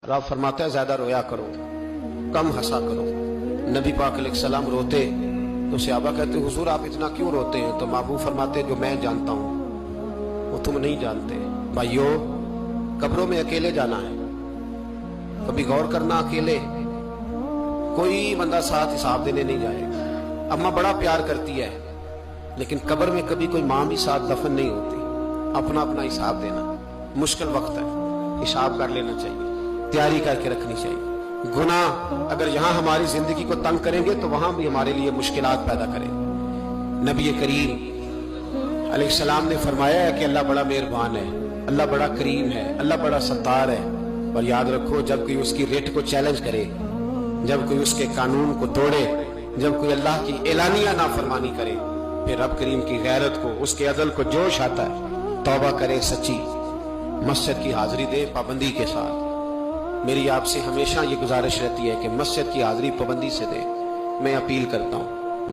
आप फरमाता है ज्यादा रोया करो, कम हंसा करो। नबी पाक अलैहिस्सलाम रोते तो सहाबा कहते हुजूर आप इतना क्यों रोते हैं? तो महबूब फरमाते जो मैं जानता हूँ वो तुम नहीं जानते। भाइयों, कब्रों में अकेले जाना है, कभी गौर करना, अकेले कोई बंदा साथ हिसाब देने नहीं जाएगा। अम्मा बड़ा प्यार करती है लेकिन कब्र में कभी कोई माँ भी साथ दफन नहीं होती। अपना अपना हिसाब देना मुश्किल वक्त है, हिसाब कर लेना चाहिए, तैयारी करके रखनी चाहिए। गुनाह अगर यहाँ हमारी जिंदगी को तंग करेंगे तो वहां भी हमारे लिए मुश्किलात पैदा करेंगे। नबी करीम अलैहिस्सलाम ने फरमाया है कि अल्लाह बड़ा मेहरबान है, अल्लाह बड़ा करीम है, अल्लाह बड़ा सत्तार है। और याद रखो, जब कोई उसकी रेट को चैलेंज करे, जब कोई उसके कानून को तोड़े, जब कोई अल्लाह की एलानिया नाफरमानी करे, फिर रब करीम की गैरत को, उसके अदल को जोश आता है। तौबा करे सच्ची, मस्जिद की हाजिरी दे पाबंदी के साथ। मेरी आपसे हमेशा ये गुजारिश रहती है कि मस्जिद की हाजिरी पाबंदी से दे। मैं अपील करता हूँ